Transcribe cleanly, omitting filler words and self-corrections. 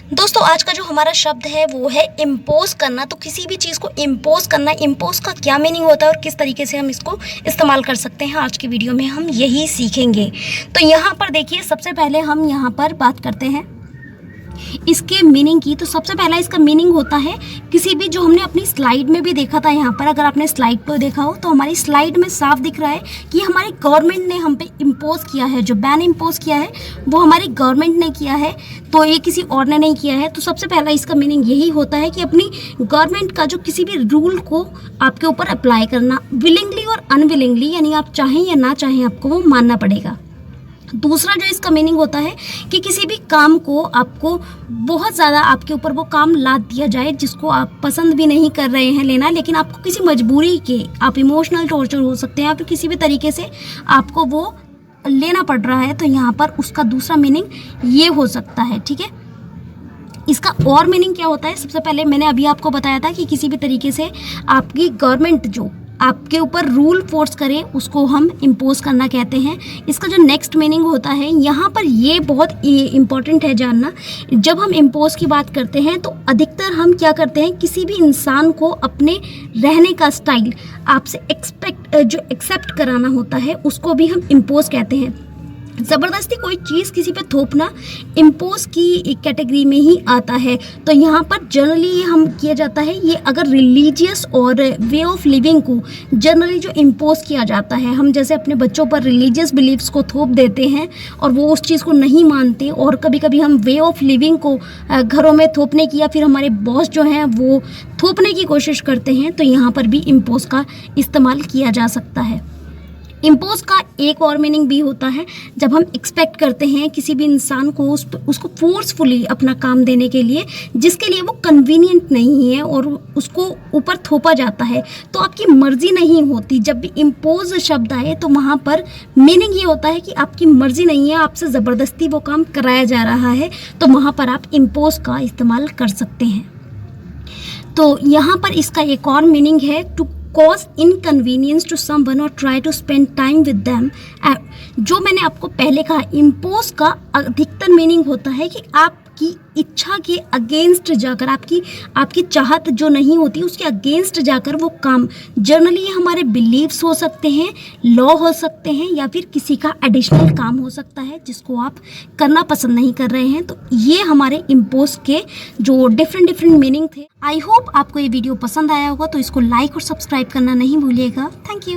दोस्तों आज का जो हमारा शब्द है वो है इम्पोज करना। तो किसी भी चीज़ को इम्पोज करना, इम्पोज का क्या मीनिंग होता है और किस तरीके से हम इसको इस्तेमाल कर सकते हैं, आज की वीडियो में हम यही सीखेंगे। तो यहाँ पर देखिए, सबसे पहले हम यहाँ पर बात करते हैं इसके मीनिंग की। तो सबसे पहला इसका मीनिंग होता है, किसी भी, जो हमने अपनी स्लाइड में भी देखा था, यहाँ पर अगर आपने स्लाइड पर देखा हो तो हमारी स्लाइड में साफ दिख रहा है कि हमारी गवर्नमेंट ने हम पे इम्पोज किया है, जो बैन इम्पोज किया है वो हमारी गवर्नमेंट ने किया है, तो ये किसी और ने नहीं किया है। तो सबसे पहला इसका मीनिंग यही होता है कि अपनी गवर्नमेंट का जो किसी भी रूल को आपके ऊपर अप्लाई करना, विलिंगली और अनविलिंगली, यानी आप चाहें या ना चाहें आपको वो मानना पड़ेगा। दूसरा जो इसका मीनिंग होता है कि किसी भी काम को आपको बहुत ज़्यादा आपके ऊपर वो काम लाद दिया जाए जिसको आप पसंद भी नहीं कर रहे हैं लेना, लेकिन आपको किसी मजबूरी के, आप इमोशनल टॉर्चर हो सकते हैं या फिर किसी भी तरीके से आपको वो लेना पड़ रहा है, तो यहाँ पर उसका दूसरा मीनिंग ये हो सकता है। ठीक है, इसका और मीनिंग क्या होता है, सबसे पहले मैंने अभी आपको बताया था कि किसी भी तरीके से आपकी गवर्नमेंट जो आपके ऊपर रूल फोर्स करे उसको हम इम्पोज करना कहते हैं। इसका जो नेक्स्ट मीनिंग होता है, यहाँ पर ये बहुत इम्पॉर्टेंट है जानना। जब हम इम्पोज की बात करते हैं तो अधिकतर हम क्या करते हैं, किसी भी इंसान को अपने रहने का स्टाइल आपसे एक्सेप्ट कराना होता है, उसको भी हम इम्पोज कहते हैं। ज़बरदस्ती कोई चीज़ किसी पे थोपना इम्पोज की कैटेगरी में ही आता है। तो यहाँ पर जनरली ये हम किया जाता है, ये अगर रिलीजियस और वे ऑफ लिविंग को जनरली जो इम्पोज किया जाता है, हम जैसे अपने बच्चों पर रिलीजियस बिलीव्स को थोप देते हैं और वो उस चीज़ को नहीं मानते, और कभी कभी हम वे ऑफ लिविंग को घरों में थोपने की या फिर हमारे बॉस जो हैं वो थोपने की कोशिश करते हैं, तो यहाँ पर भी इम्पोज का इस्तेमाल किया जा सकता है। इम्पोज का एक और मीनिंग भी होता है, जब हम एक्सपेक्ट करते हैं किसी भी इंसान को उसको फोर्सफुली अपना काम देने के लिए, जिसके लिए वो कन्वीनियंट नहीं है और उसको ऊपर थोपा जाता है, तो आपकी मर्जी नहीं होती। जब भी इम्पोज शब्द आए तो वहाँ पर मीनिंग ये होता है कि आपकी मर्जी नहीं है, आपसे ज़बरदस्ती वो काम कराया जा रहा है, तो वहाँ पर आप इम्पोज का इस्तेमाल कर सकते हैं। तो यहाँ पर इसका एक और मीनिंग है, to cause inconvenience to someone or try to spend time with them। जो मैंने आपको पहले कहा, इम्पोज का अधिकतर मीनिंग होता है कि आपकी इच्छा के अगेंस्ट जाकर, आपकी चाहत जो नहीं होती उसके अगेंस्ट जाकर वो काम, जनरली ये हमारे बिलीव्स हो सकते हैं, लॉ हो सकते हैं, या फिर किसी का एडिशनल काम हो सकता है जिसको आप करना पसंद नहीं कर रहे हैं। तो ये हमारे इम्पोज के जो डिफरेंट मीनिंग थे। आई होप आपको ये वीडियो पसंद आया होगा, तो इसको लाइक और सब्सक्राइब करना नहीं भूलिएगा। Thank you.